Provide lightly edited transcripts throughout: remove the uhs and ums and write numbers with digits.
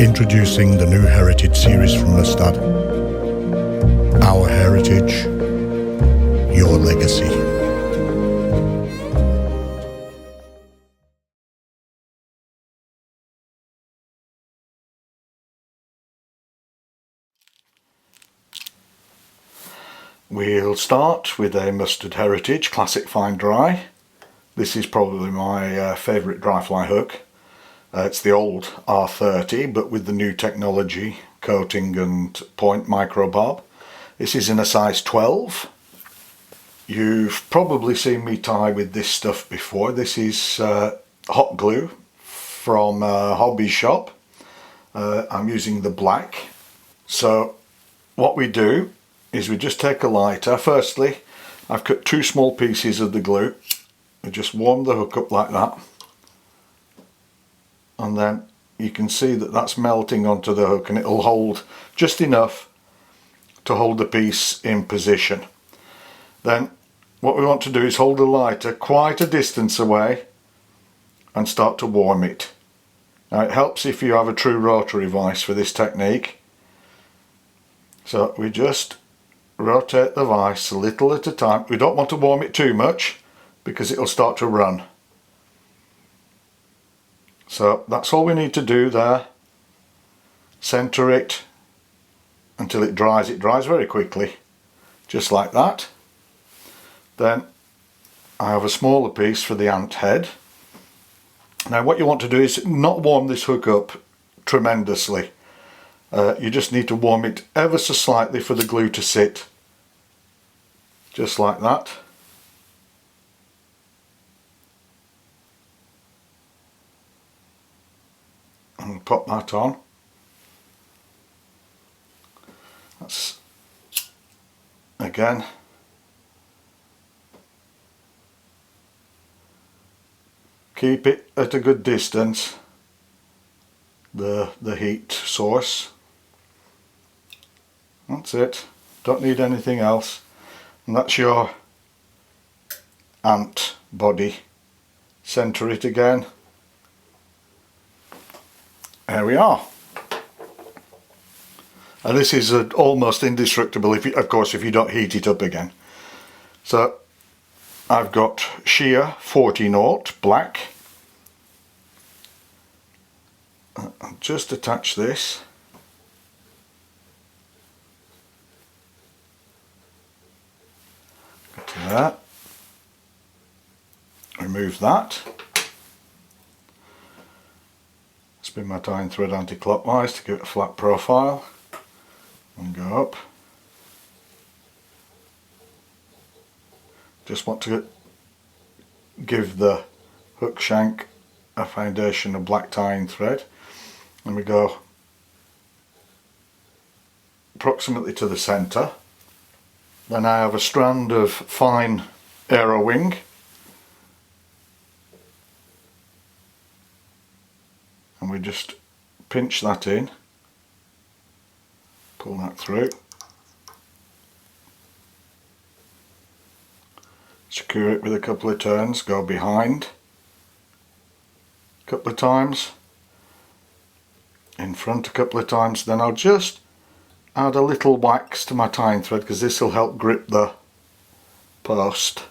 Introducing the new Heritage series from Mustad. Our heritage, your legacy. We'll start with a Mustad Heritage Classic Fine Dry. This is probably my favourite dry fly hook. It's the old R30 but with the new technology, coating and point micro barb. This is in a size 12. You've probably seen me tie with this stuff before. This is hot glue from a hobby shop. I'm using the black. So what we do is we just take a lighter. Firstly, I've cut 2 small pieces of the glue. We just warm the hook up like that. And then you can see that that's melting onto the hook, and it'll hold just enough to hold the piece in position. Then what we want to do is hold the lighter quite a distance away and start to warm it. Now it helps if you have a true rotary vise for this technique. So we just rotate the vise a little at a time. We don't want to warm it too much because it'll start to run. So that's all we need to do there. Centre it until it dries. It dries very quickly, just like that. Then I have a smaller piece for the ant head. Now what you want to do is not warm this hook up tremendously. You just need to warm it ever so slightly for the glue to sit. Just like that. And pop that on. That's again keep it at a good distance, the heat source. That's it, don't need anything else. And that's your ant body. Centre it again. There we are. And this is almost indestructible, of course, if you don't heat it up again. So I've got shear 40-0 black. I'll just attach this. Go to that. Remove that. Spin my tying thread anti-clockwise to give it a flat profile and go up. Just want to give the hook shank a foundation of black tying thread, and we go approximately to the centre. Then I have a strand of fine Aero wing. And we just pinch that in, pull that through, secure it with a couple of turns, go behind a couple of times, in front a couple of times. Then I'll just add a little wax to my tying thread because this will help grip the post.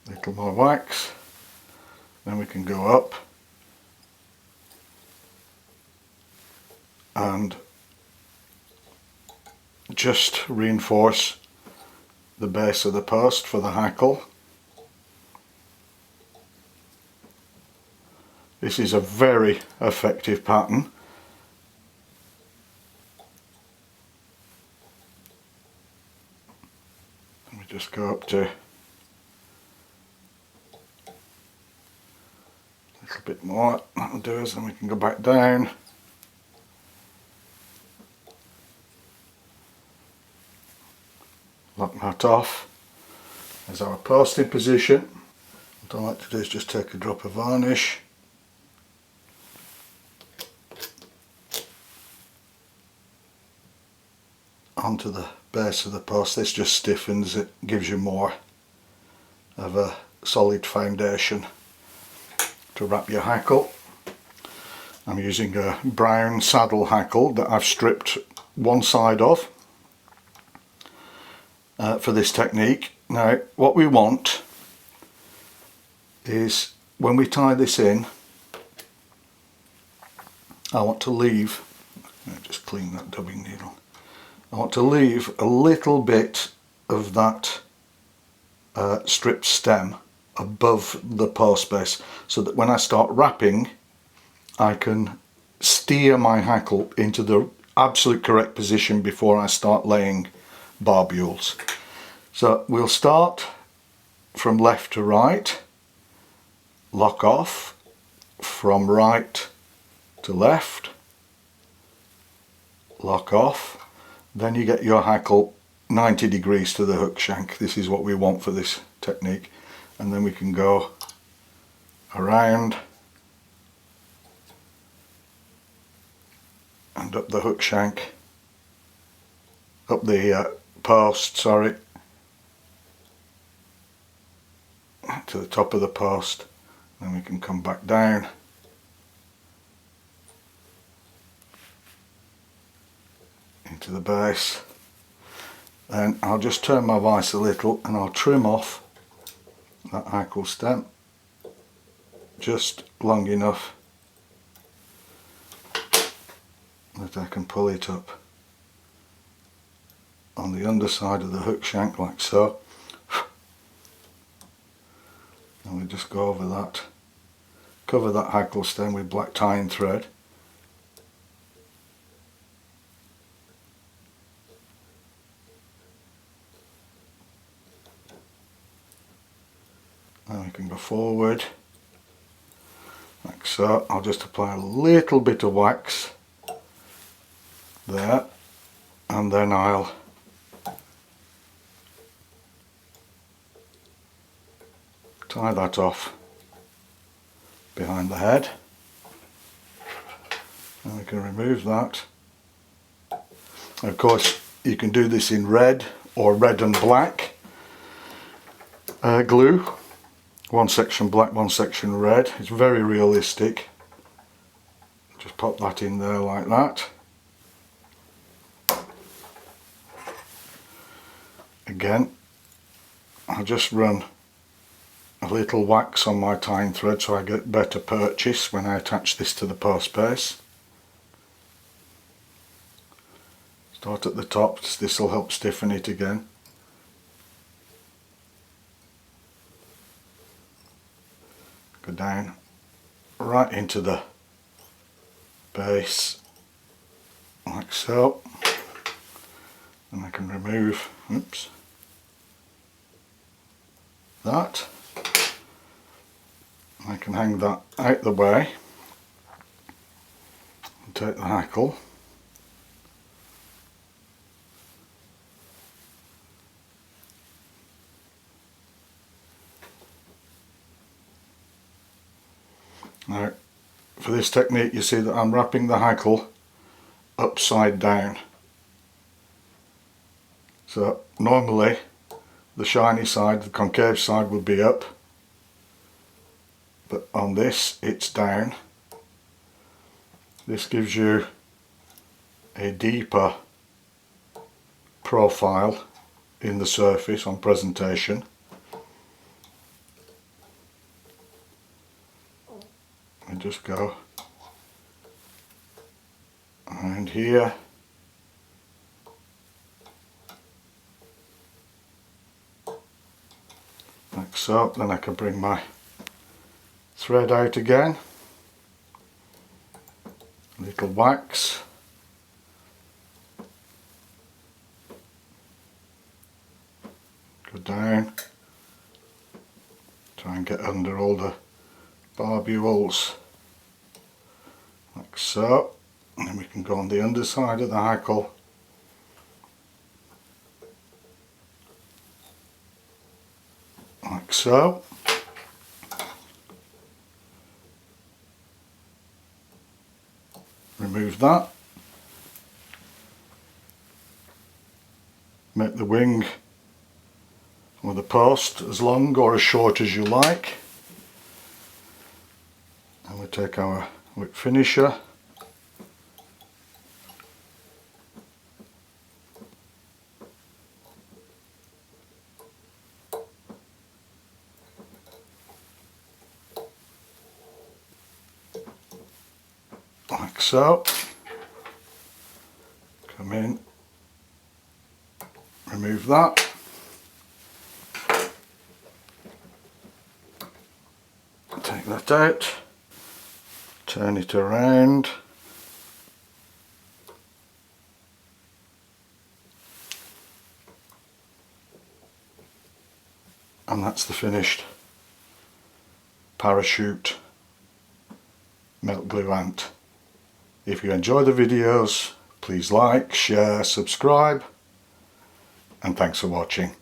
Little more wax, then we can go up and just reinforce the base of the post for the hackle. This is a very effective pattern. And we just go up to a little bit more, that'll do us, and we can go back down. Lock that off. There's our post in position. What I like to do is just take a drop of varnish. onto the base of the post. This just stiffens it, gives you more of a solid foundation to wrap your hackle. I'm using a brown saddle hackle that I've stripped one side off for this technique. Now what we want is, when we tie this in, I want to leave, just clean that dubbing needle, I want to leave a little bit of that stripped stem above the post base, so that when I start wrapping I can steer my hackle into the absolute correct position before I start laying barbules. So we'll start from left to right, lock off, from right to left, lock off, then you get your hackle 90 degrees to the hook shank. This is what we want for this technique, and then we can go around and up the hook shank, up the post, sorry, to the top of the post. Then we can come back down into the base. Then I'll just turn my vise a little and I'll trim off that hackle stem just long enough that I can pull it up on the underside of the hook shank like so. And we just go over that, cover that hackle stem with black tying thread. Then we can go forward like so. I'll just apply a little bit of wax there, and then I'll tie that off behind the head, and we can remove that. Of course you can do this in red or red and black glue, one section black, one section red. It's very realistic. Just pop that in there like that. Again, I'll just run a little wax on my tying thread so I get better purchase when I attach this to the post base. Start at the top, this will help stiffen it again. Go down right into the base like so, and I can remove, oops, that. I can hang that out the way and take the hackle. Now for this technique you see that I'm wrapping the hackle upside down. So normally the shiny side, the concave side, would be up, but on this it's down. This gives you a deeper profile in the surface on presentation. And just go around here, like so. Then I can bring my thread out again, a little wax, go down, try and get under all the barbules like so, and then we can go on the underside of the hackle like so. Remove that, make the wing or the post as long or as short as you like. And we take our whip finisher, like so. Come in, remove that, take that out, turn it around, and that's the finished parachute melt glue ant. If you enjoy the videos, please like, share, subscribe, and thanks for watching.